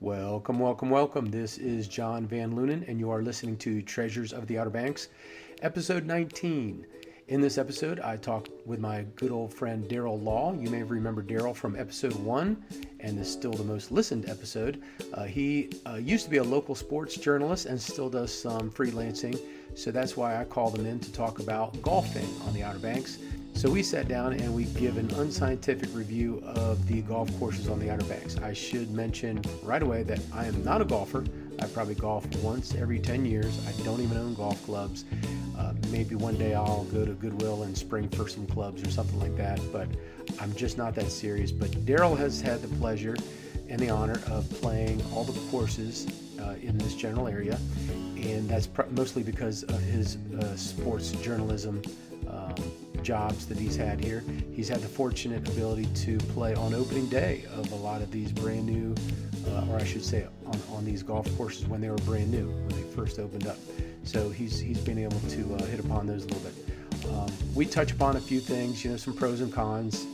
Welcome, welcome, welcome. This is John Van Lunen, and you are listening to Treasures of the Outer Banks, episode 19. In this episode, I talked with my good old friend Daryl Law. You may remember Daryl from episode 1, and is still the most listened episode. He used to be a local sports journalist and still does some freelancing, so that's why I called him in to talk about golfing on the Outer Banks. So we sat down and we give an unscientific review of the golf courses on the Outer Banks. I should mention right away that I am not a golfer. I probably golf once every 10 years. I don't even own golf clubs. Maybe one day I'll go to Goodwill and spring for some clubs or something like that, but I'm just not that serious. But Daryl has had the pleasure and the honor of playing all the courses in this general area, and that's mostly because of his sports journalism jobs that he's had here. He's had the fortunate ability to play on opening day of a lot of these brand new, or I should say on these golf courses when they were brand new, when they first opened up. So he's been able to hit upon those a little bit. We touch upon a few things, some pros and cons,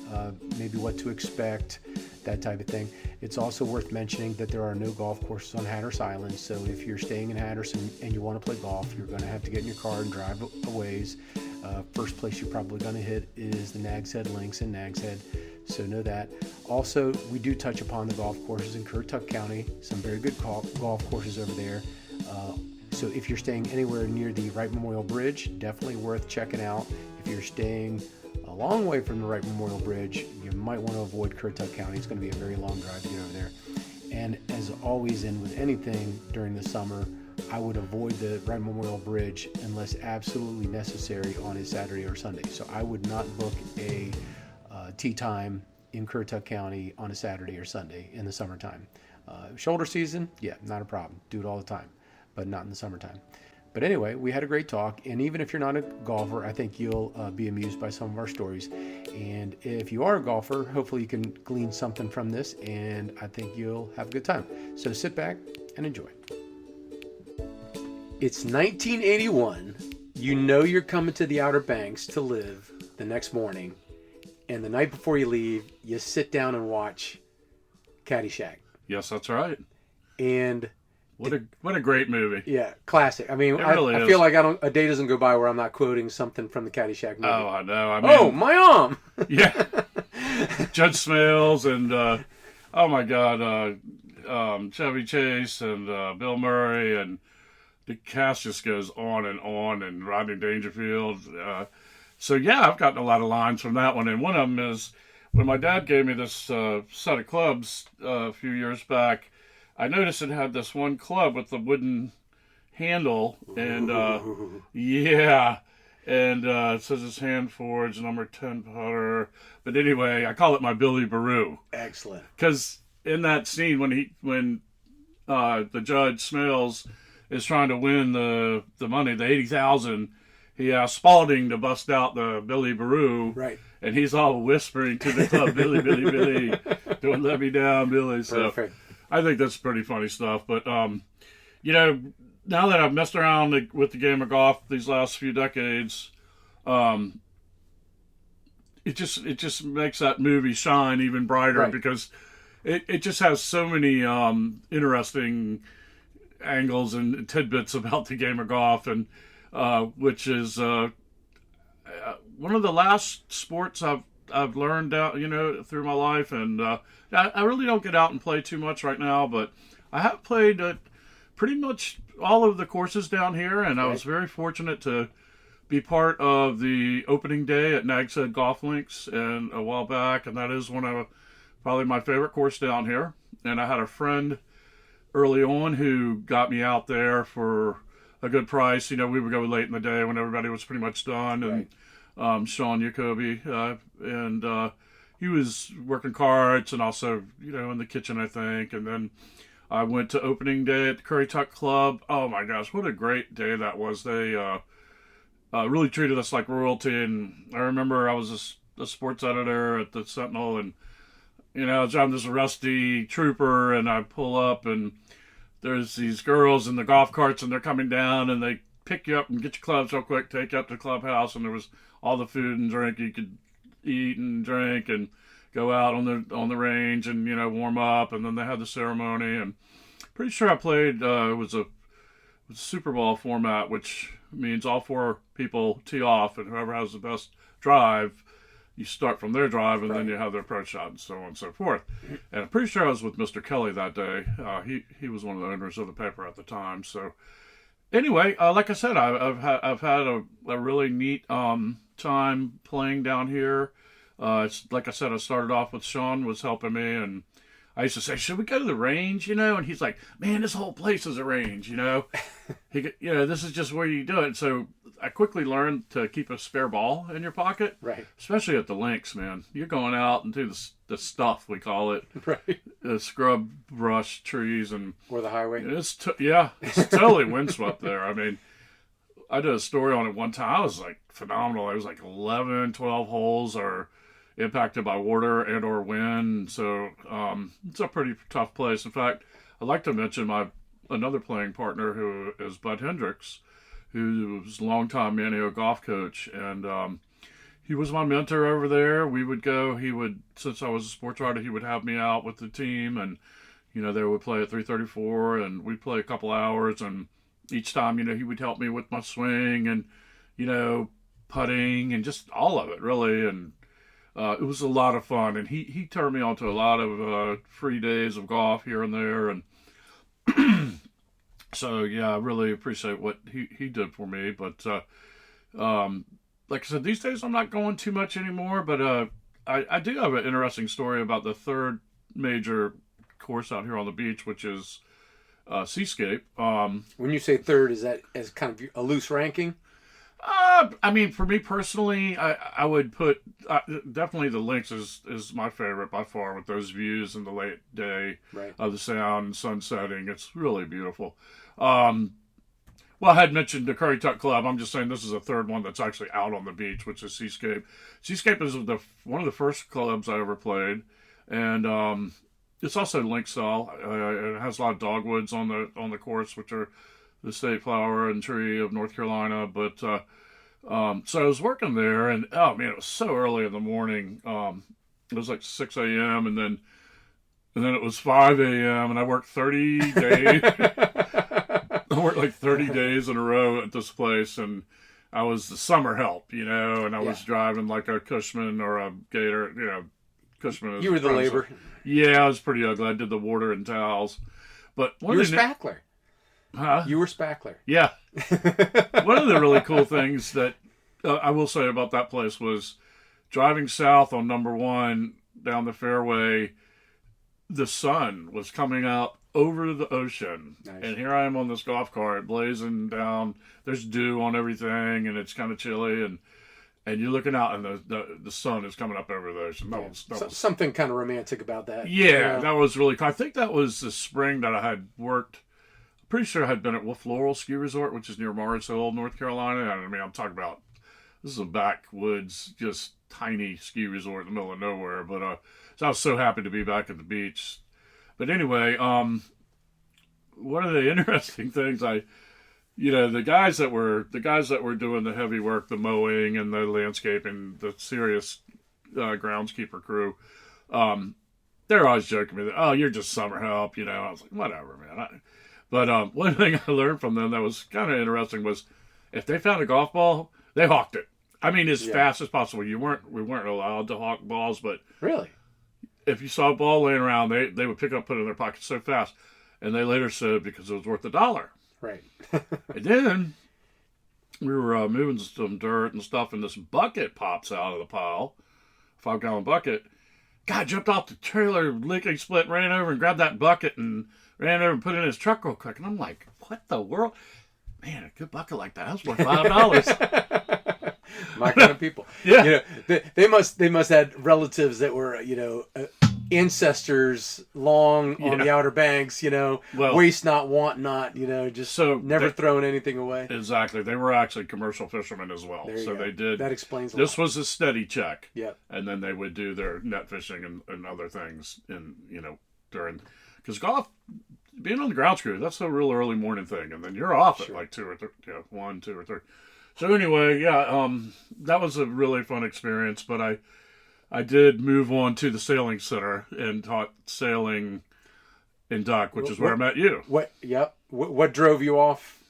maybe what to expect, that type of thing. It's also worth mentioning that there are no golf courses on Hatteras Island, so if you're staying in Hatteras and you want to play golf, you're going to have to get in your car and drive a ways. First place you're probably going to hit is the Nags Head Links in Nags Head, so know that. Also, we do touch upon the golf courses in Currituck County, some very good golf courses over there. So if you're staying anywhere near the Wright Memorial Bridge, definitely worth checking out. If you're staying a long way from the Wright Memorial Bridge, you might want to avoid Currituck County. It's going to be a very long drive to get over there. And as always, and with anything during the summer, I would avoid the Wright Memorial Bridge unless absolutely necessary on a Saturday or Sunday. So I would not book a tee time in Currituck County on a Saturday or Sunday in the summertime. Shoulder season, yeah, not a problem. Do it all the time, but not in the summertime. But anyway, we had a great talk, and even if you're not a golfer, I think you'll be amused by some of our stories. And if you are a golfer, hopefully you can glean something from this, and I think you'll have a good time. So sit back and enjoy. It's 1981. You know you're coming to the Outer Banks to live the next morning, and the night before you leave, you sit down and watch Caddyshack. Yes, that's right. And what a great movie. Yeah, classic. I mean, I feel like a day doesn't go by where I'm not quoting something from the Caddyshack movie. Oh, I know. My arm! Yeah. Judge Smales and, oh my God, Chevy Chase and Bill Murray, and the cast just goes on, and Rodney Dangerfield. So, yeah, I've gotten a lot of lines from that one, and one of them is when my dad gave me this set of clubs a few years back. I noticed it had this one club with the wooden handle, and yeah, and it says it's hand forged, number 10 putter. But anyway, I call it my Billy Baroo. Excellent. Because in that scene, when the Judge Smales is trying to win the money, the $80,000, he asks Spalding to bust out the Billy Baroo. Right. And he's all whispering to the club, Billy, Billy, Billy, don't let me down, Billy. So perfect. I think that's pretty funny stuff. But, now that I've messed around with the game of golf these last few decades, it just makes that movie shine even brighter, right? Because it just has so many interesting angles and tidbits about the game of golf, and which is one of the last sports I've learned out, through my life, and I really don't get out and play too much right now, but I have played pretty much all of the courses down here, and I was very fortunate to be part of the opening day at Nags Head Golf Links and a while back, and that is one of probably my favorite course down here. And I had a friend early on who got me out there for a good price. We would go late in the day when everybody was pretty much done, and Sean Jacoby, and he was working carts and also, in the kitchen, I think. And then I went to opening day at the Currituck Club. Oh my gosh, what a great day that was. They really treated us like royalty. And I remember I was a sports editor at the Sentinel, and, I'm this rusty trooper, and I pull up, and there's these girls in the golf carts, and they're coming down, and they pick you up and get your clubs real quick, take you up to the clubhouse, and there was all the food and drink you could eat and drink, and go out on the range and warm up, and then they had the ceremony. And pretty sure I played. It was a Super Bowl format, which means all four people tee off, and whoever has the best drive, you start from their drive, and then you have their approach shot, and so on and so forth. And I'm pretty sure I was with Mr. Kelly that day. He was one of the owners of the paper at the time. So anyway, like I said, I've had a really neat time playing down here. It's like I said, I started off with Sean was helping me, and I used to say, should we go to the range, And he's like, man, this whole place is a range, this is just where you do it. So I quickly learned to keep a spare ball in your pocket. Right. Especially at the links, man. You're going out into the stuff, we call it. Right. The scrub, brush, trees, and... Or the highway. It's totally windswept there. I mean, I did a story on it one time. I was like, phenomenal. It was like 11, 12 holes are impacted by water and or wind, so it's a pretty tough place. In fact, I'd like to mention another playing partner who is Bud Hendricks, who was a longtime Manio golf coach, and he was my mentor over there. We would go, since I was a sports writer, he would have me out with the team, and they would play at 334, and we'd play a couple hours, and each time, he would help me with my swing and, putting and just all of it, really, and it was a lot of fun, and he turned me on to a lot of free days of golf here and there, and so yeah, I really appreciate what he did for me. But like I said, these days I'm not going too much anymore. But I do have an interesting story about the third major course out here on the beach, which is Seascape. When you say third, is that as kind of a loose ranking? I mean, for me personally, I would put definitely the links is my favorite by far, with those views in the late day of the sound and sun setting. It's really beautiful. Well, I had mentioned the Curry Tuck Club. I'm just saying this is a third one that's actually out on the beach, which is Seascape. Seascape is one of the first clubs I ever played, and it's also link style. It has a lot of dogwoods on the course, which are the state flower and tree of North Carolina. But so I was working there, and oh man, it was so early in the morning. It was like 6 a.m. and then it was 5 a.m. and I worked 30 days. I worked like 30 days in a row at this place, and I was the summer help, and I was driving like a Cushman or a Gator, Cushman. You were the labor. Yeah, I was pretty ugly. I did the water and towels. But you were Spackler. Huh? You were Spackler. Yeah. One of the really cool things that I will say about that place was driving south on number 1 down the fairway, the sun was coming out over the ocean. Nice. And here I am on this golf cart blazing down. There's dew on everything, and it's kind of chilly, and you're looking out, and the sun is coming up over the ocean. That was something kind of romantic about that. Yeah, that was really cool. I think that was the spring that I had worked. Pretty sure I had been at Wolf Laurel Ski Resort, which is near Mars Hill, North Carolina. I mean, I'm talking about, this is a backwoods, just tiny ski resort in the middle of nowhere. But so I was so happy to be back at the beach. But anyway, one of the interesting things the guys that were doing the heavy work, the mowing and the landscaping, the serious groundskeeper crew, they're always joking me, oh, you're just summer help, I was like, whatever, man. But one thing I learned from them that was kind of interesting was, if they found a golf ball, they hawked it. I mean, as fast as possible. We weren't allowed to hawk balls, but really, if you saw a ball laying around, they would pick up, put it in their pocket so fast. And they later said because it was worth $1. Right. And then we were moving some dirt and stuff, and this bucket pops out of the pile, 5-gallon bucket. Guy jumped off the trailer, lickety split, ran over and grabbed that bucket and ran over and put it in his truck real quick. And I'm like, what the world? Man, a good bucket like that was worth $5. My kind of people. Yeah. They must have relatives that were, ancestors long on the Outer Banks, waste not, want not, just so never throwing anything away. Exactly. They were actually commercial fishermen as well. So they did. That explains a lot. This was a steady check. Yeah. And then they would do their net fishing and other things during, because golf, being on the grounds crew, that's a real early morning thing. And then you're off at like 2 or 3, 1, 2 or 3. So anyway, that was a really fun experience. But I did move on to the sailing center and taught sailing in Duck, which is where I met you. What drove you off?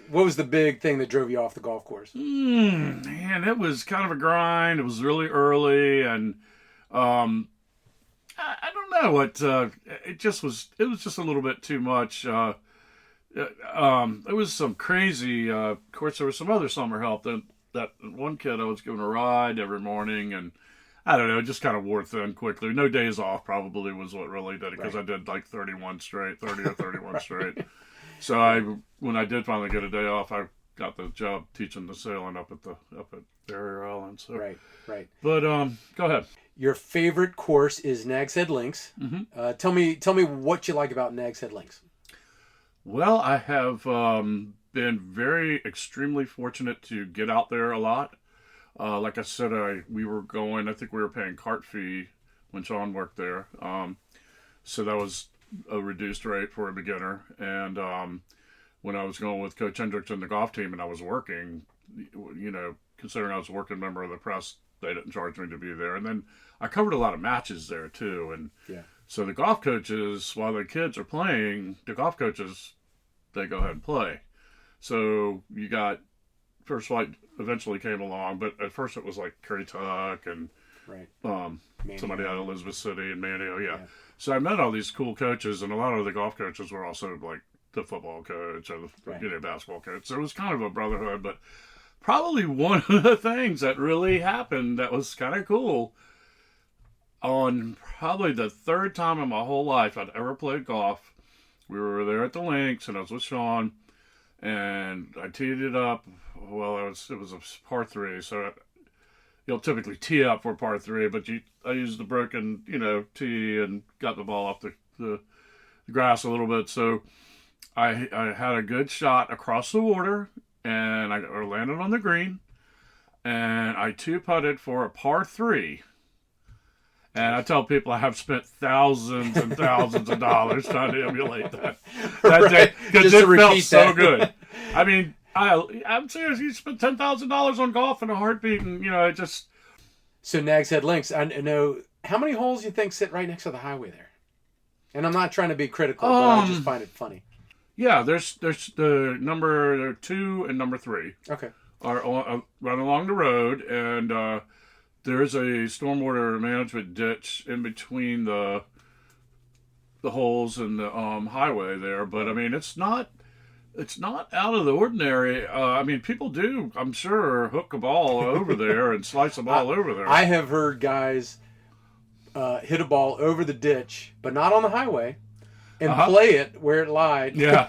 What was the big thing that drove you off the golf course? Man, it was kind of a grind. It was really early, and I don't know what. It was just a little bit too much. It was some crazy. Of course, there was some other summer help. That one kid I was giving a ride every morning, and I don't know, it just kind of wore thin quickly. No days off probably was what really did it, because I did like 30 or 31 straight. So when I did finally get a day off, I got the job teaching the sailing up at Barrier Island. So right. But go ahead. Your favorite course is Nags Head Links. Mm-hmm. Tell me what you like about Nags Head Links. Well, I have been very extremely fortunate to get out there a lot. Like I said, we were going. I think we were paying cart fee when Sean worked there. So that was a reduced rate for a beginner. And when I was going with Coach Hendricks and the golf team, and I was working, considering I was a working member of the press, they didn't charge me to be there. And then I covered a lot of matches there too. And so the golf coaches, while the kids are playing, the golf coaches, they go ahead and play. So you got First Flight eventually came along, but at first it was like Curry Tuck and somebody out of Elizabeth City and Manio, yeah. So I met all these cool coaches, and a lot of the golf coaches were also like the football coach or the basketball coach. So it was kind of a brotherhood, but probably one of the things that really happened that was kind of cool, on probably the third time in my whole life I'd ever played golf, we were there at the links, and I was with Sean, and I teed it up. Well, it was a par 3, so you'll typically tee up for par 3, but I used the broken, tee and got the ball off the grass a little bit. So I had a good shot across the water, and I landed on the green, and I 2-putted for a par 3. And I tell people I have spent thousands and thousands of dollars trying to emulate that day, because it felt so good. I mean, I'm serious. You spent $10,000 on golf in a heartbeat, and it just. So Nags Head Links, I know, how many holes do you think sit right next to the highway there? And I'm not trying to be critical, but I just find it funny. Yeah, there's the number 2 and number 3. Okay. Are run along the road, and there's a stormwater management ditch in between the holes and the highway there. But I mean, it's not out of the ordinary. I mean, people do, I'm sure, hook a ball over there and slice a ball over there. I have heard guys hit a ball over the ditch, but not on the highway, and play it where it lied. Yeah.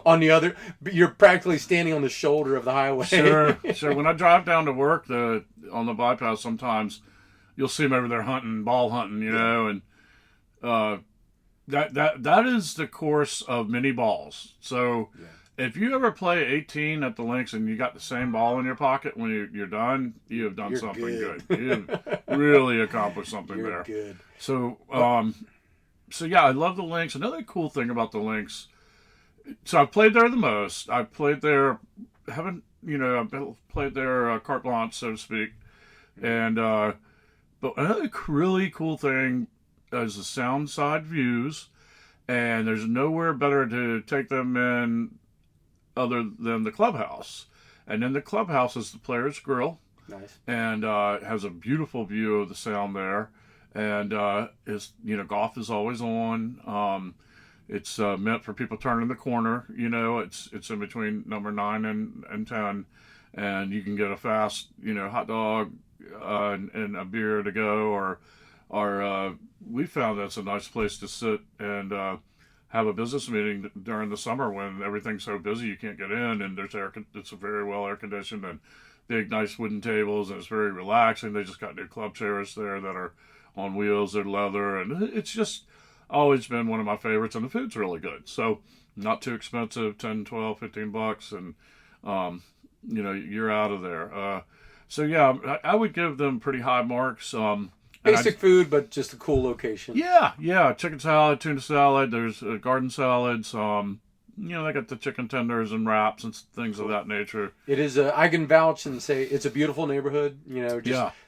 On the other, you're practically standing on the shoulder of the highway. Sure. When I drive down to work on the bypass, sometimes you'll see them over there ball hunting, and that is the course of many balls. So if you ever play 18 at the links and you got the same ball in your pocket when you're done, you have done something good. You've really accomplished something there. Good. So, I love the links. Another cool thing about the links, so I've played there the most. I've played there, I've played there carte blanche, so to speak. And, but another really cool thing is the sound side views, and there's nowhere better to take them in other than the clubhouse. And then the clubhouse is the Players Grill. Nice. And has a beautiful view of the sound there. And golf is always on. It's meant for people turning the corner. It's in between number 9 and 10, and you can get a fast hot dog and a beer to go, or we found that's a nice place to sit and have a business meeting during the summer when everything's so busy you can't get in, and it's very well air conditioned and big nice wooden tables, and it's very relaxing. They just got new club chairs there that are on wheels, they're leather, and it's just always been one of my favorites, and the food's really good. So not too expensive, 10, 12, 15 bucks, and you're out of there. I would give them pretty high marks. Basic food, but just a cool location. Yeah. Chicken salad, tuna salad. There's garden salads. they got the chicken tenders and wraps and things of that nature. It is. I can vouch and say it's a beautiful neighborhood.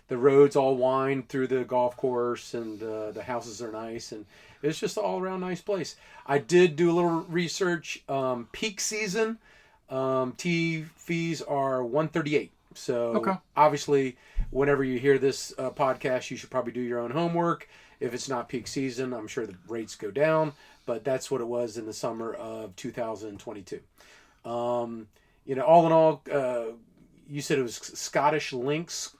The roads all wind through the golf course, and the houses are nice, and it's just all around nice place. I did do a little research. Peak season, tee fees are $138. So obviously, whenever you hear this podcast, you should probably do your own homework. If it's not peak season, I'm sure the rates go down, but that's what it was in the summer of 2022. All in all, you said it was Scottish links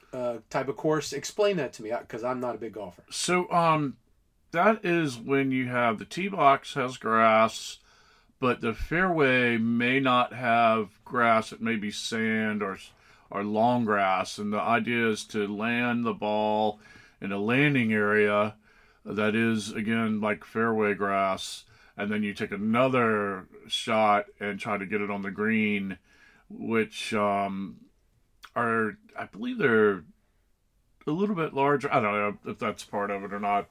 type of course. Explain that to me, because I'm not a big golfer. So that is when you have the tee box has grass, but the fairway may not have grass. It may be sand or long grass, and the idea is to land the ball in a landing area that is, again, like fairway grass, and then you take another shot and try to get it on the green, which I believe they're a little bit larger. I don't know if that's part of it or not.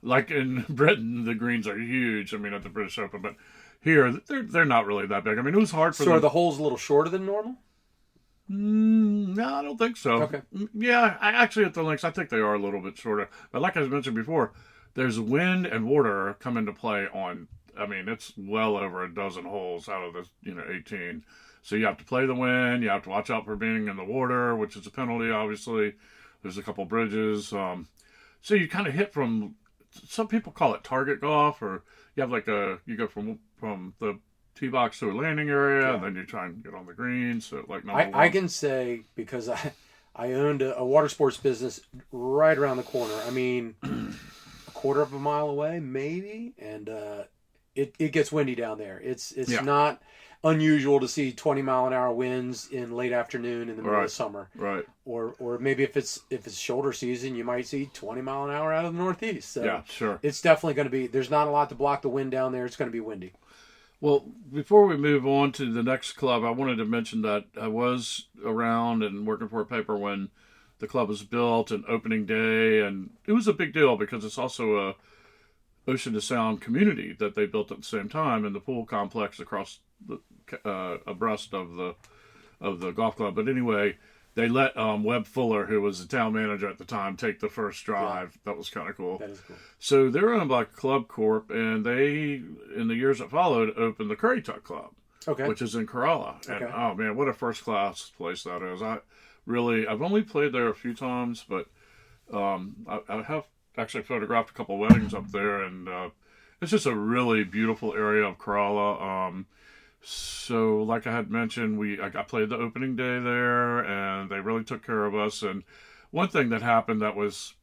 Like in Britain, the greens are huge. I mean, at the British Open, but here they're not really that big. I mean, it was hard for them. So are the holes a little shorter than normal? No, I don't think so. Okay. Yeah, actually at the links, I think they are a little bit shorter. But like I mentioned before, there's wind and water come into play on, I mean, it's well over a dozen holes out of the 18. So you have to play the wind. You have to watch out for being in the water, which is a penalty, obviously. There's a couple bridges. So you kind of hit from, some people call it target golf, or you have you go from the tee box to a landing area, and then you try and get on the green. So I can say, because I owned a water sports business right around the corner. I mean, a quarter of a mile away, maybe, and it gets windy down there. It's not unusual to see 20-mile-an-hour winds in late afternoon in the middle of summer. Right. Or maybe if it's shoulder season, you might see 20-mile-an-hour out of the northeast. So yeah, sure. It's definitely going to be. There's not a lot to block the wind down there. It's going to be windy. Well, before we move on to the next club, I wanted to mention that I was around and working for a paper when the club was built and opening day, and it was a big deal because it's also a Ocean to Sound community that they built at the same time, and the pool complex across the abreast of the golf club. But anyway, they let Webb Fuller, who was the town manager at the time, take the first drive. Yeah. That was kind of cool. That is cool. So they were owned by Club Corp, and they, in the years that followed, opened the Currituck Club, which is in Corolla. And oh man, what a first class place that is! I've only played there a few times, but I have actually photographed a couple weddings up there, and it's just a really beautiful area of Corolla. So, like I had mentioned, I played the opening day there, and they really took care of us. And one thing that happened that was,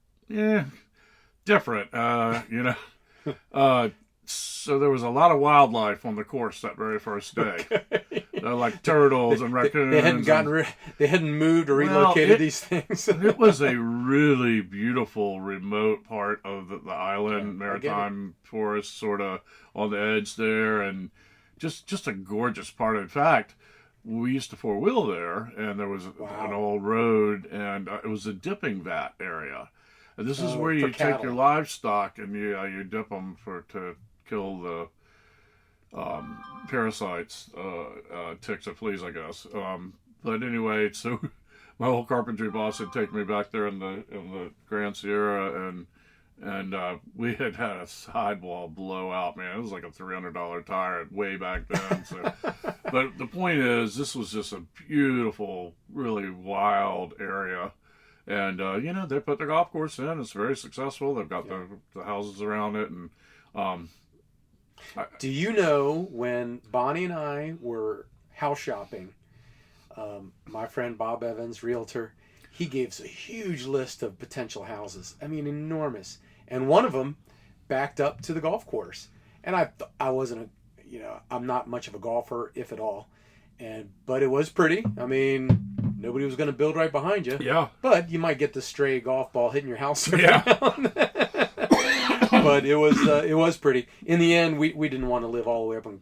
different, so there was a lot of wildlife on the course that very first day. Like turtles and raccoons. They hadn't moved or relocated these things. It was a really beautiful, remote part of the island, maritime forest, sort of on the edge there, and just a gorgeous part. In fact, we used to four-wheel there, and there was an old road, and it was a dipping vat area. And this is where you take your livestock and you dip them to kill the parasites, ticks or fleas, I guess. But anyway, so my old carpentry boss had taken me back there in the Grand Sierra, and we had a sidewall blowout, man. It was like a $300 tire way back then. So, but the point is, this was just a beautiful, really wild area. And, they put their golf course in. It's very successful. They've got the houses around it. And do you know, when Bonnie and I were house shopping, my friend Bob Evans, realtor, he gave us a huge list of potential houses. I mean, enormous. And one of them backed up to the golf course. And I wasn't I'm not much of a golfer, if at all. But it was pretty. I mean, nobody was going to build right behind you. Yeah. But you might get the stray golf ball hitting your house. Yeah. But it was pretty. In the end, we didn't want to live all the way up in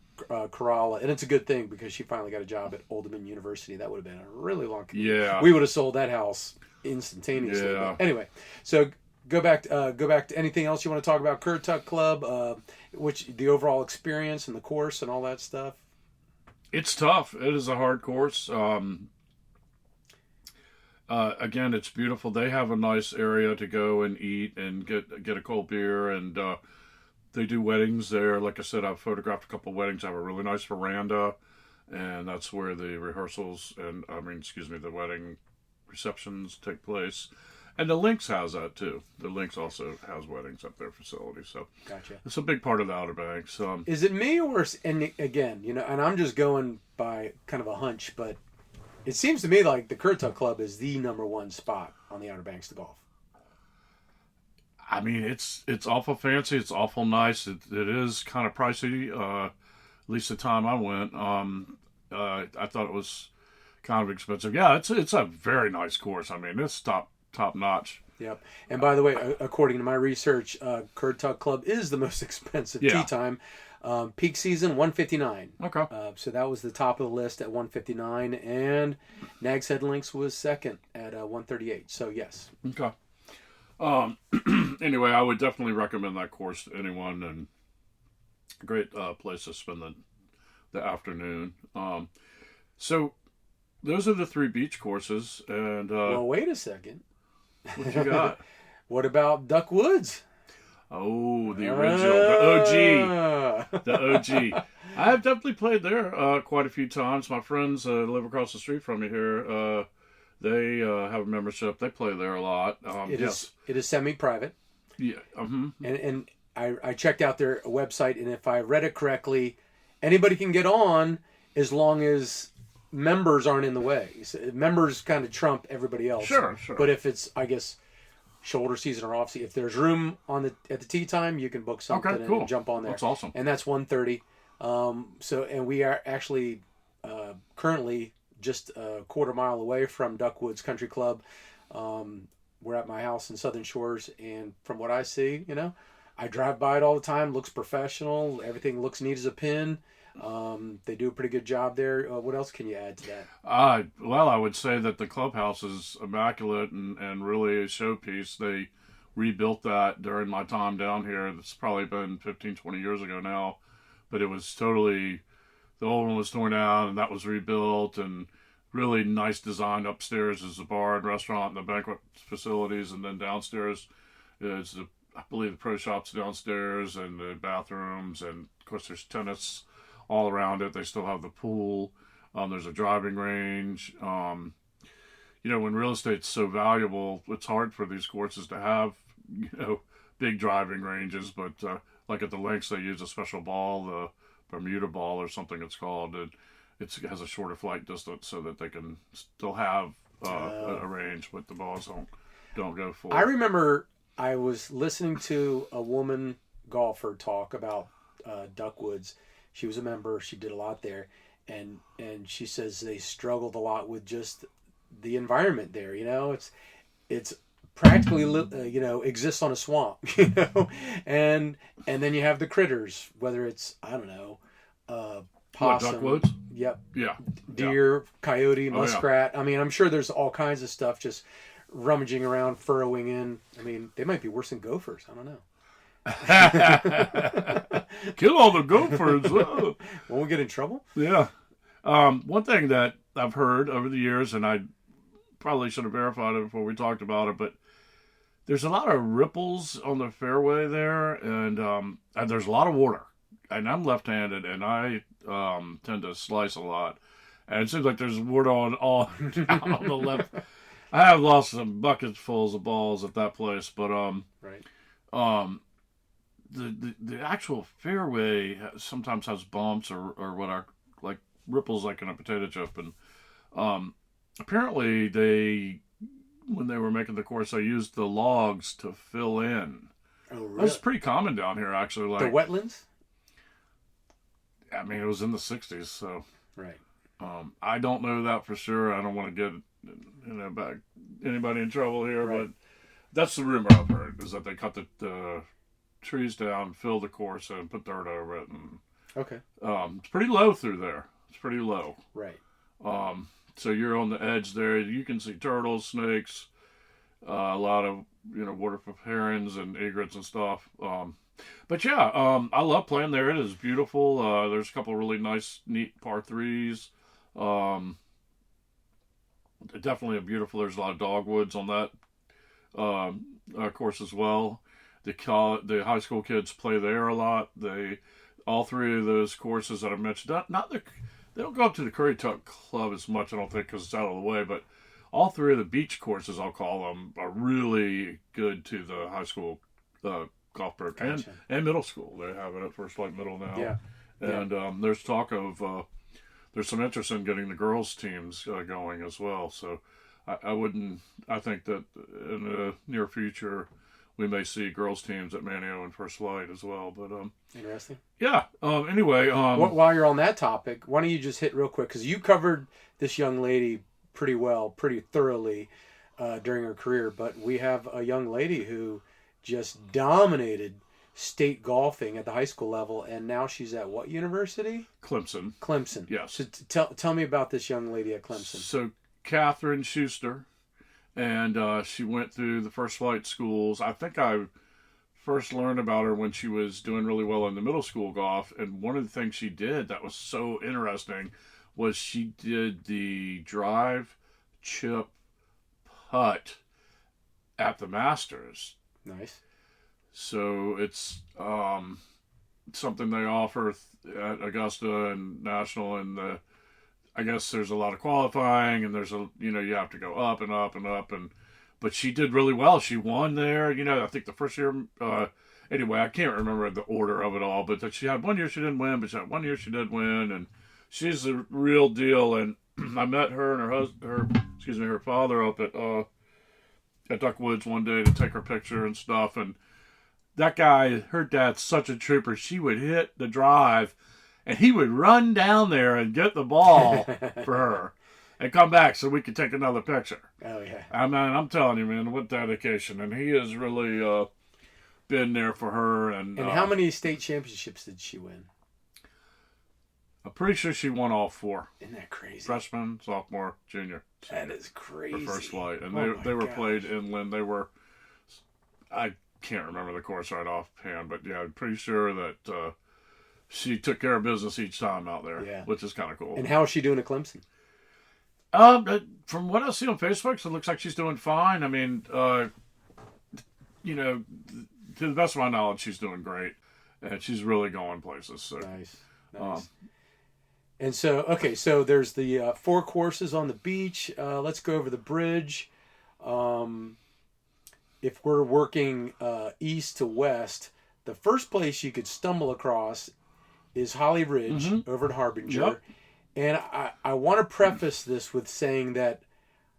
Corolla, and it's a good thing because she finally got a job at Old Dominion University. That would have been a really long commute. Yeah. We would have sold that house instantaneously. Yeah. But anyway, so go back to anything else you want to talk about Currituck Club, which the overall experience and the course and all that stuff. It's tough. It is a hard course. Again, it's beautiful. They have a nice area to go and eat and get a cold beer, and they do weddings there. Like I said, I've photographed a couple of weddings. I have a really nice veranda, and that's where the rehearsals and the wedding receptions take place. And the Lynx has that too. The Lynx also has weddings at their facility, so Gotcha. it's a big part of the Outer Banks. Is it me and again, and I'm just going by kind of a hunch, but it seems to me like the Currituck Club is the number one spot on the Outer Banks to golf. I mean, it's awful fancy. It's awful nice. It is kind of pricey. At least the time I went, I thought it was kind of expensive. Yeah, it's a very nice course. I mean, it's top notch. Yep. And by the way, according to my research, Currituck Club is the most expensive tee time. Peak season, $159. Okay. So that was the top of the list at $159, and Nags Head Links was second at $138. So yes. Okay. Anyway, I would definitely recommend that course to anyone, and a great place to spend the afternoon. So those are the 3 beach courses, and well, wait a second. What you got? What about Duck Woods? Oh, the original, the OG. I have definitely played there quite a few times. My friends live across the street from me here. They have a membership. They play there a lot. It is semi-private. Yeah. And I checked out their website, and if I read it correctly, anybody can get on as long as members aren't in the way. So members kind of trump everybody else. Sure. But if it's, I guess, shoulder season or off season, if there's room at the tee time, you can book something and jump on there. That's awesome. And that's $130. And we are actually currently just a quarter mile away from Duckwoods Country Club. We're at my house in Southern Shores, and from what I see, I drive by it all the time. Looks professional. Everything looks neat as a pin. They do a pretty good job there. What else can you add to that? Well, I would say that the clubhouse is immaculate and really a showpiece. They rebuilt that during my time down here. It's probably been 15, 20 years ago now, but it was totally, the old one was torn down and that was rebuilt, and really nice design. Upstairs is a bar and restaurant and the banquet facilities, and then downstairs is I believe the pro shop's downstairs and the bathrooms, and of course there's tennis all around it. They still have the pool. There's a driving range. When real estate's so valuable, it's hard for these courses to have, big driving ranges. But like at the Links, they use a special ball, the Bermuda ball or something it's called. It has a shorter flight distance so that they can still have a range, but the balls don't go full. I remember I was listening to a woman golfer talk about Duckwoods. She was a member. She did a lot there, and she says they struggled a lot with just the environment there. It's practically exists on a swamp. And then you have the critters, whether it's possum, Duckwoods. Yep. Yeah. Deer, coyote, muskrat. Yeah. I mean, I'm sure there's all kinds of stuff just rummaging around, furrowing in. I mean, they might be worse than gophers. I don't know. Kill all the gophers. Won't we get in trouble? Yeah. One thing that I've heard over the years, and I probably should have verified it before we talked about it, but there's a lot of ripples on the fairway there, and there's a lot of water. And I'm left-handed, and I tend to slice a lot. And it seems like there's water on the left. I have lost some buckets full of balls at that place, but right. The actual fairway sometimes has bumps or what are like ripples, like in a potato chip, and apparently when they were making the course, they used the logs to fill in. Oh, really? That's pretty common down here, actually. Like the wetlands. I mean, it was in the '60s, so right. I don't know that for sure. I don't want to get anybody in trouble here, right. But that's the rumor I've heard, is that they cut the trees down, fill the course, and put dirt over it. And okay. It's pretty low through there. It's pretty low. Right. So you're on the edge there. You can see turtles, snakes, a lot of waterfowl herons and egrets and stuff. But yeah, I love playing there. It is beautiful. There's a couple of really nice, neat par threes. Um, Definitely a beautiful. There's a lot of dogwoods on that course as well. The high school kids play there a lot. All three of those courses that I mentioned, they don't go up to the Curry Tuck Club as much, I don't think, because it's out of the way. But all three of the beach courses, I'll call them, are really good to the high school golf program and middle school. They have it at First Flight Middle now. Yeah. And there's talk of there's some interest in getting the girls teams going as well. So I think that in the near future we may see girls teams at Manio and First Flight as well. But interesting. Yeah. Anyway, while you're on that topic, why don't you just hit real quick, because you covered this young lady pretty well, pretty thoroughly during her career. But we have a young lady who just dominated state golfing at the high school level, and now she's at what university? Clemson. Yes. So tell me about this young lady at Clemson. So Catherine Schuster, and she went through the First Flight schools. I think I first learned about her when she was doing really well in the middle school golf, and one of the things she did that was so interesting was she did the drive, chip, putt at the Masters. Nice. So it's something they offer at Augusta and National, and I guess there's a lot of qualifying, and there's you have to go up and up and up, but she did really well. She won there. I think the first year. Anyway, I can't remember the order of it all, but that she had 1 year she didn't win, but she had 1 year she did win, and she's the real deal. And I met her and her father up at Duck Woods one day to take her picture and stuff, and that guy, her dad's such a trooper. She would hit the drive, and he would run down there and get the ball for her and come back so we could take another picture. Oh, yeah. I'm telling you, man, what dedication. And he has really been there for her. And how many state championships did she win? I'm pretty sure she won all 4. Isn't that crazy? Freshman, sophomore, junior. That is crazy. For First Flight. And they were played inland. I can't remember the course right offhand, but yeah, I'm pretty sure that she took care of business each time out there, which is kind of cool. And how is she doing at Clemson? From what I see on Facebook, it looks like she's doing fine. I mean, to the best of my knowledge, she's doing great, and she's really going places. So. Nice. And so there's the 4 courses on the beach. Let's go over the bridge. If we're working east to west, the first place you could stumble across is Holly Ridge over at Harbinger. Yep. And I want to preface this with saying that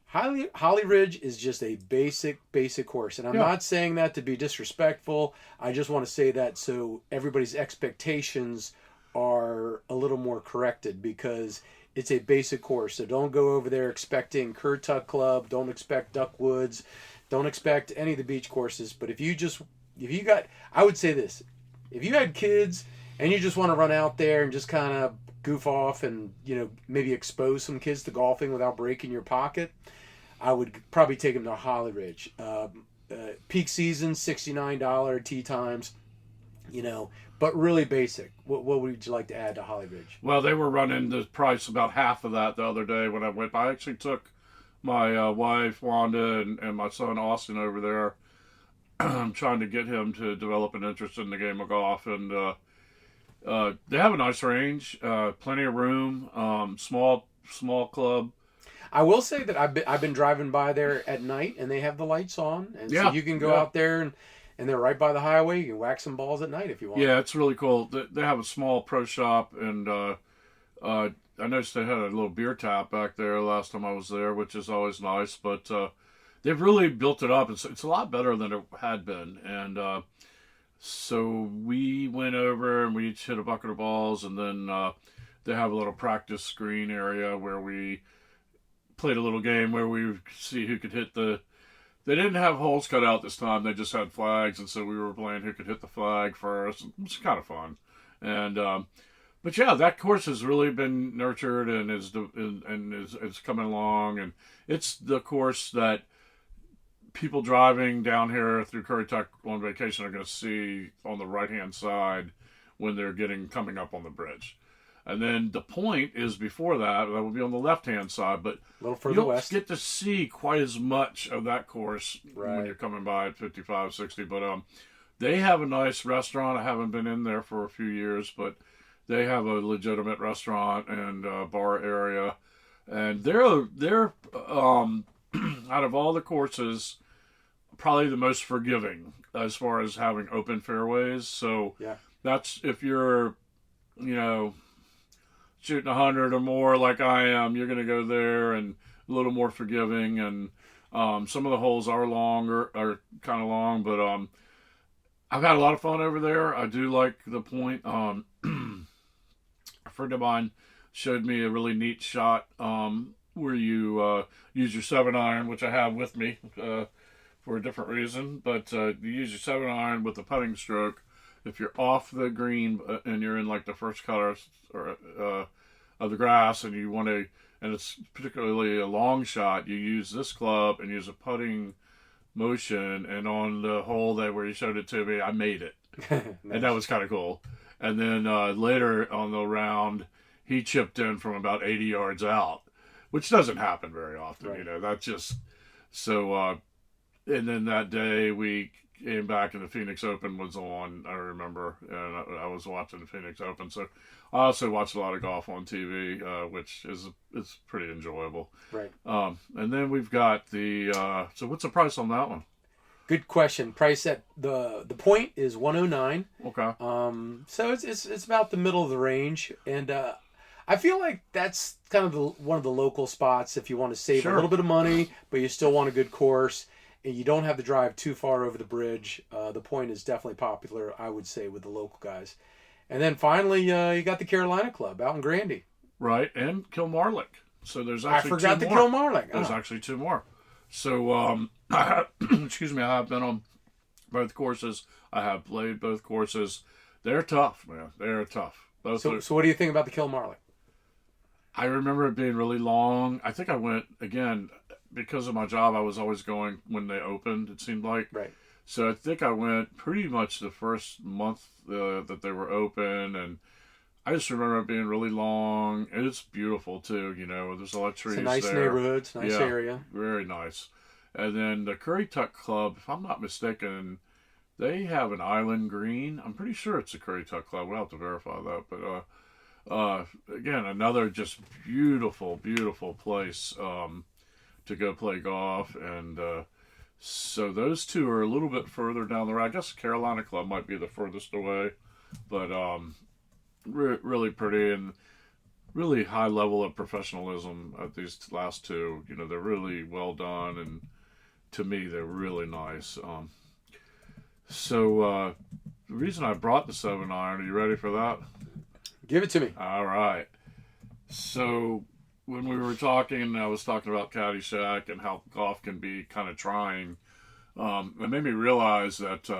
Holly Ridge is just a basic course. And I'm not saying that to be disrespectful. I just want to say that so everybody's expectations are a little more corrected, because it's a basic course. So don't go over there expecting Curry Tuck Club. Don't expect Duck Woods. Don't expect any of the beach courses. But I would say this, if you had kids and you just want to run out there and just kind of goof off and, maybe expose some kids to golfing without breaking your pocket, I would probably take them to Holly Ridge. Peak season, $69 tee times, but really basic. What would you like to add to Holly Ridge? Well, they were running the price about half of that the other day when I went. I actually took my wife, Wanda, and my son, Austin, over there. I'm trying to get him to develop an interest in the game of golf. And they have a nice range, plenty of room, small club. I will say that I've been driving by there at night, and they have the lights on. And so you can go out there, and they're right by the highway. You can whack some balls at night if you want. Yeah, it's really cool. They have a small pro shop, and I noticed they had a little beer tap back there last time I was there, which is always nice. But they've really built it up. It's a lot better than it had been. And so we went over and we each hit a bucket of balls, and then they have a little practice screen area where we played a little game where we see who could hit the... They didn't have holes cut out this time. They just had flags, and so we were playing who could hit the flag first. It was kind of fun. And but yeah, that course has really been nurtured and is coming along, and it's the course that people driving down here through Currituck on vacation are going to see on the right-hand side when they're coming up on the bridge. And then the point is before that will be on the left-hand side, but a little further you don't west. get to see quite as much of that course when you're coming by at 55, 60. But they have a nice restaurant. I haven't been in there for a few years, but they have a legitimate restaurant and bar area. And they're out of all the courses, probably the most forgiving as far as having open fairways. So that's if you're, shooting 100 or more like I am, you're going to go there and a little more forgiving. And some of the holes are kind of long, but I've had a lot of fun over there. I do like the point. A friend of mine showed me a really neat shot where you use your 7-iron, which I have with me for a different reason, but you use your 7-iron with the putting stroke. If you're off the green and you're in like the first cut of the grass and you want to, and it's particularly a long shot, you use this club and use a putting motion. And on the hole where you showed it to me, I made it. Nice. And that was kind of cool. And then later on the round, he chipped in from about 80 yards out, which doesn't happen very often. Right. That's just so. And then that day we came back and the Phoenix Open was on, I remember, and I was watching the Phoenix Open. So I also watched a lot of golf on TV, which is pretty enjoyable. Right. And then we've got so what's the price on that one? Good question. Price at the point is $109. Okay. So it's about the middle of the range, and I feel like that's kind of one of the local spots if you want to save a little bit of money, but you still want a good course. And you don't have to drive too far over the bridge. The point is definitely popular, I would say, with the local guys. And then finally, you got the Carolina Club out in Grandy. Right, and Kilmarnock. So there's actually I forgot two the more. Kilmarnock. There's actually two more. So, excuse me, I have been on both courses. I have played both courses. They're tough, man. They're tough. So what do you think about the Kilmarnock? I remember it being really long. I think I went, again, because of my job, I was always going when they opened, it seemed like. Right. So I think I went pretty much the first month that they were open, and I just remember it being really long. And it's beautiful, too, there's a lot of trees there. It's a nice neighborhood, it's a nice area. Very nice. And then the Currituck Club, if I'm not mistaken, they have an island green. I'm pretty sure it's the Currituck Club. We'll have to verify that. But, again, another just beautiful, beautiful place to go play golf. And so those two are a little bit further down the road. I guess Carolina Club might be the furthest away. But really pretty and really high level of professionalism at these last two. They're really well done. And to me, they're really nice. So the reason I brought the 7-iron, are you ready for that? Give it to me. All right. So when we were talking, I was talking about Caddyshack and how golf can be kind of trying. It made me realize that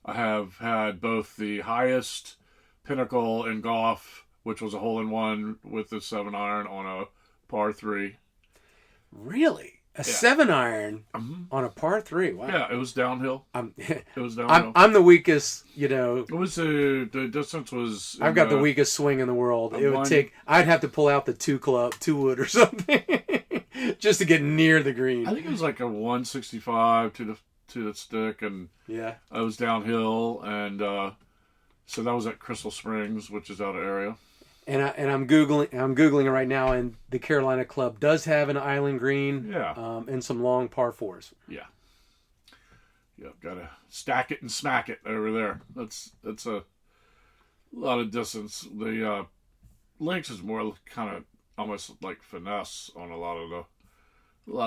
I have had both the highest pinnacle in golf, which was a hole-in-one with the 7-iron on a par 3. Really? A 7-iron on a par 3. Wow. Yeah, it was downhill. It was downhill. I'm the weakest, It was the distance was. I've got the weakest swing in the world. It would take. I'd have to pull out the 2-wood or something just to get near the green. I think it was like a 165 to the stick, and I was downhill, and so that was at Crystal Springs, which is out of area. And I'm googling it right now, and the Carolina Club does have an island green, and some long par 4s. Yeah, gotta stack it and smack it over there. That's a lot of distance. The links is more kind of almost like finesse on a lot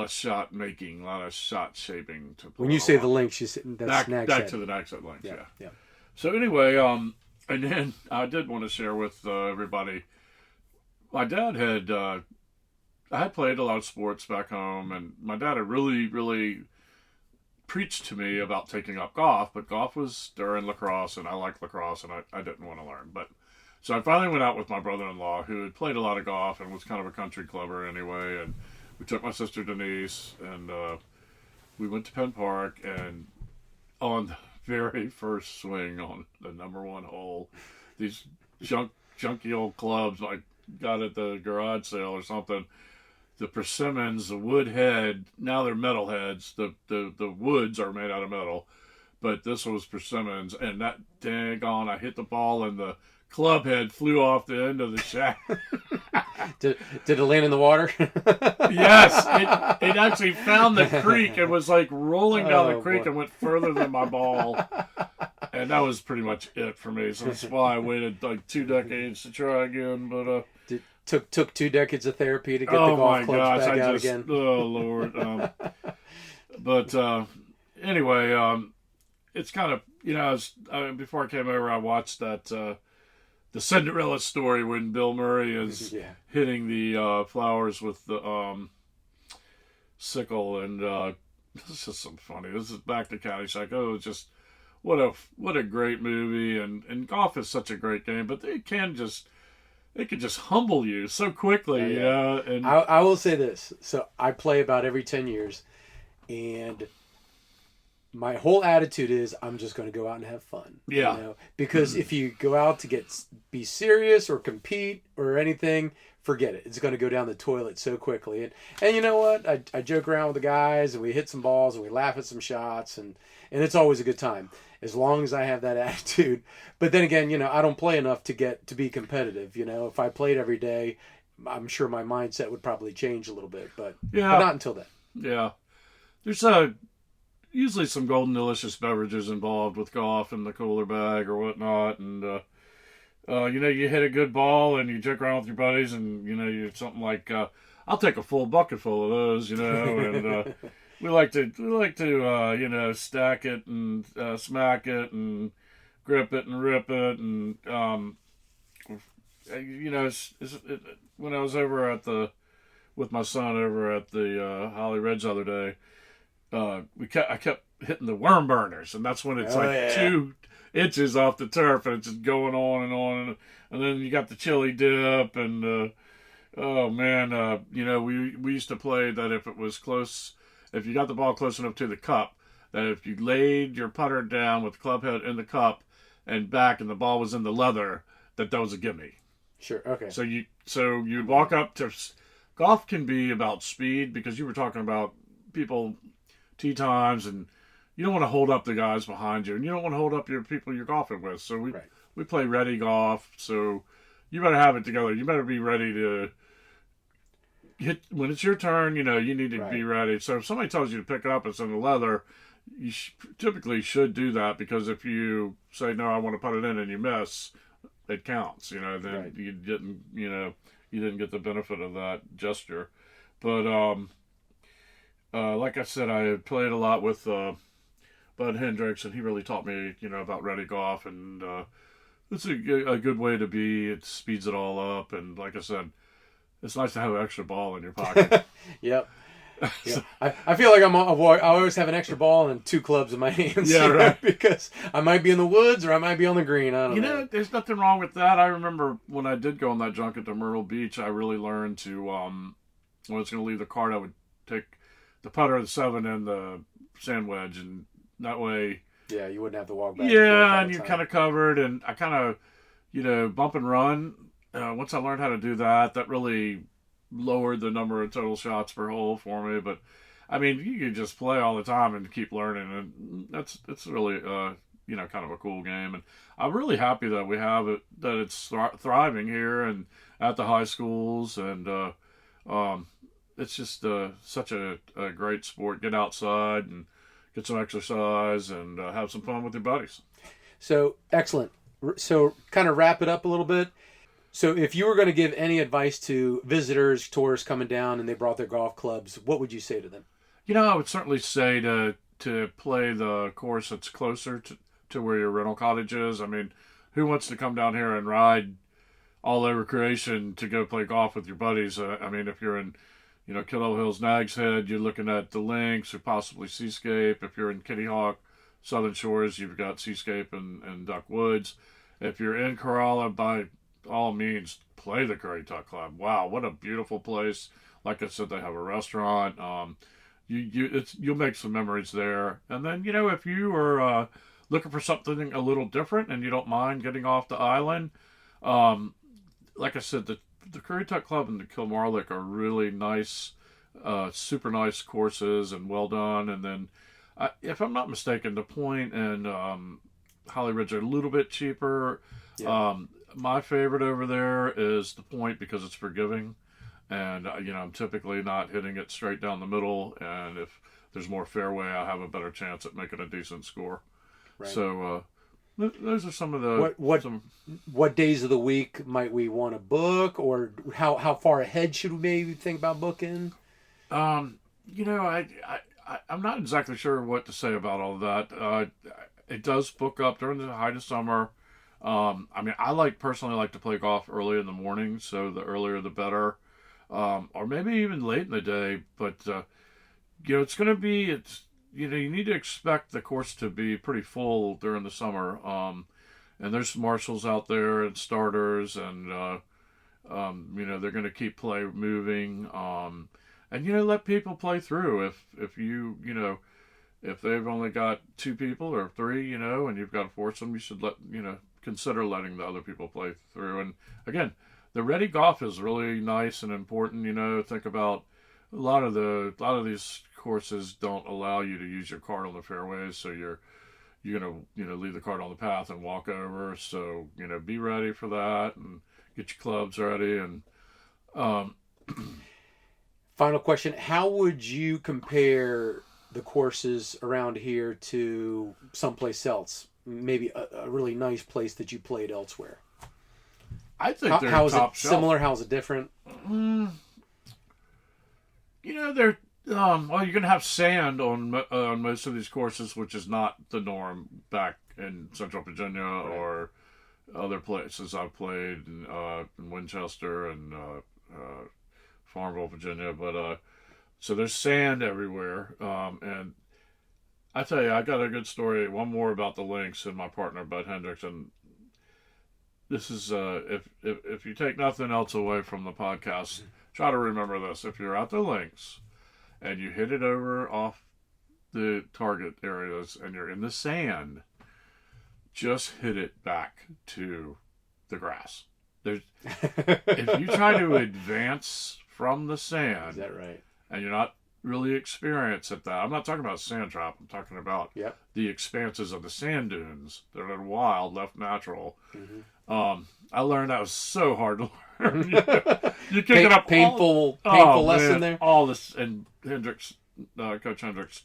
of shot making, a lot of shot shaping. When you say the links, that's back to the next links. Yeah. So anyway, and then I did want to share with everybody, my dad I had played a lot of sports back home, and my dad had really, really preached to me about taking up golf, but golf was during lacrosse, and I liked lacrosse, and I didn't want to learn. So I finally went out with my brother-in-law, who had played a lot of golf and was kind of a country clubber anyway, and we took my sister Denise, and we went to Penn Park, and on the very first swing on the number one hole, these junky old clubs I got at the garage sale or something. The persimmons, the wood head, now they're metal heads. The woods are made out of metal, but this was persimmons, and that daggone, I hit the ball and the club head flew off the end of the shaft. Did it land in the water? Yes, it actually found the creek and was like rolling down the creek and went further than my ball. And that was pretty much it for me. So that's why I waited like 2 decades to try again. But took 2 decades of therapy to get the golf clubs back out again. Oh Lord. Anyway, it's kind of before I came over, I watched that the Cinderella story when Bill Murray is hitting the flowers with the sickle, and this is some funny. This is back to Caddyshack. Oh, it's just what a great movie, and golf is such a great game, but it can just humble you so quickly. And I will say this. So I play about every 10 years, and my whole attitude is I'm just going to go out and have fun. Yeah. You know? Because if you go out to be serious or compete or anything, forget it. It's going to go down the toilet so quickly. And you know what? I joke around with the guys, and we hit some balls, and we laugh at some shots, and it's always a good time as long as I have that attitude. But then again, I don't play enough to be competitive. If I played every day, I'm sure my mindset would probably change a little bit, but not until then. Yeah. There's usually some golden delicious beverages involved with golf in the cooler bag or whatnot, and you hit a good ball and you joke around with your buddies, and you're something like I'll take a full bucket full of those, and we like to stack it and smack it and grip it and rip it, and when I was over with my son over at the Holly Ridge the other day. I kept hitting the worm burners, and that's when it's 2 inches off the turf, and it's just going on and on, and then you got the chili dip, and we used to play that if it was close, if you got the ball close enough to the cup, that if you laid your putter down with the club head in the cup and back, and the ball was in the leather, that was a gimme. Sure. Okay. So you walk up to golf can be about speed, because you were talking about people. Tee times, and you don't want to hold up the guys behind you, and you don't want to hold up your people you're golfing with. So we play ready golf. So you better have it together. You better be ready to hit when it's your turn. You need to be ready. So if somebody tells you to pick it up, it's in the leather. You typically should do that, because if you say no, I want to put it in, and you miss, it counts. Then you didn't get the benefit of that gesture. But like I said, I played a lot with Bud Hendricks, and he really taught me, about ready golf, and it's a good way to be. It speeds it all up, and like I said, it's nice to have an extra ball in your pocket. Yep. I feel like I always have an extra ball and 2 clubs in my hands. Yeah, right. Because I might be in the woods or I might be on the green. I don't know. There's nothing wrong with that. I remember when I did go on that junket to Myrtle Beach, I really learned to, when I was going to leave the cart, I would take the putter, the 7, and the sand wedge, and that way... Yeah, you wouldn't have to walk back. Yeah, and you're kind of covered, and I kind of, bump and run. Once I learned how to do that, that really lowered the number of total shots per hole for me. But, I mean, you can just play all the time and keep learning, and it's really, kind of a cool game. And I'm really happy that we have it, that it's thriving here and at the high schools, and it's just such a great sport. Get outside and get some exercise and have some fun with your buddies. So, excellent. So, kind of wrap it up a little bit. So, if you were going to give any advice to visitors, tourists coming down, and they brought their golf clubs, what would you say to them? I would certainly say to play the course that's closer to where your rental cottage is. I mean, who wants to come down here and ride all over creation to go play golf with your buddies? I mean, if you're in Kiddo Hills, Nag's Head, you're looking at the Links or possibly Seascape. If you're in Kitty Hawk, Southern Shores, you've got Seascape and Duck Woods. If you're in Corolla, by all means, play the Curry Tuck Club. Wow, what a beautiful place. Like I said, they have a restaurant. you'll make some memories there. And then, if you are looking for something a little different and you don't mind getting off the island, like I said, the Currituck Club and the Kilmarlock are really nice, super nice courses and well done. And then, if I'm not mistaken, the Point and Holly Ridge are a little bit cheaper. Yeah. My favorite over there is the Point because it's forgiving. And, I'm typically not hitting it straight down the middle. And if there's more fairway, I have a better chance at making a decent score. Right. So those are some of the... What days of the week might we want to book? Or how far ahead should we maybe think about booking? I'm not exactly sure what to say about all of that. It does book up during the height of summer. I personally like to play golf early in the morning. So the earlier the better. Or maybe even late in the day, but, it's going to be, you need to expect the course to be pretty full during the summer. And there's marshals out there and starters and, they're going to keep play moving. And, let people play through if if they've only got 2 people or 3, and you've got to force them, you should consider letting the other people play through. And again, the ready golf is really nice and important. Think about a lot of these courses don't allow you to use your cart on the fairways, so you're gonna leave the cart on the path and walk over. So be ready for that and get your clubs ready. And final question: how would you compare the courses around here to someplace else? Maybe a really nice place that you played elsewhere. I think they're how is top it shelf. Similar? How is it different? They're you're gonna have sand on most of these courses, which is not the norm back in Central Virginia or other places I've played in Winchester and Farmville, Virginia. But so there's sand everywhere, and I tell you, I got a good story. One more about the links and my partner Bud Hendricks. And this is, if you take nothing else away from the podcast, try to remember this. If you're at the links and you hit it over off the target areas and you're in the sand, just hit it back to the grass. If you try to advance from the sand, is that right? And you're not really experienced at that. I'm not talking about sand trap. I'm talking about the expanses of the sand dunes that are wild, left natural. Mm-hmm. I learned that was so hard to learn. You kick it up. Painful lesson there. All this, and Hendricks, Coach Hendricks,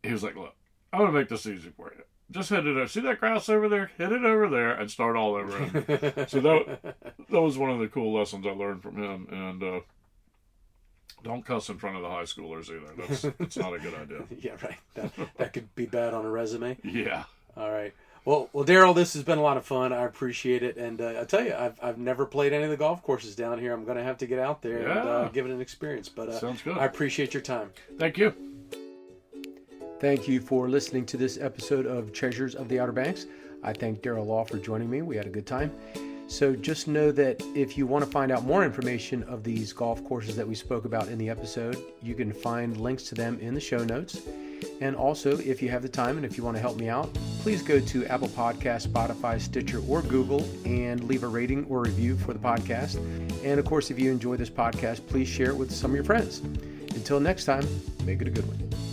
he was like, "Look, I'm gonna make this easy for you. Just hit it. See that grass over there? Hit it over there and start all over." So that was one of the cool lessons I learned from him. And don't cuss in front of the high schoolers either. That's not a good idea. Yeah, right. That could be bad on a resume. Yeah. All right. Well, Daryl, this has been a lot of fun. I appreciate it, and I tell you, I've never played any of the golf courses down here. I'm going to have to get out there and give it an experience. But sounds good. I appreciate your time. Thank you. Thank you for listening to this episode of Treasures of the Outer Banks. I thank Daryl Law for joining me. We had a good time. So just know that if you want to find out more information of these golf courses that we spoke about in the episode, you can find links to them in the show notes. And also, if you have the time and if you want to help me out, please go to Apple Podcasts, Spotify, Stitcher, or Google and leave a rating or review for the podcast. And of course, if you enjoy this podcast, please share it with some of your friends. Until next time, make it a good one.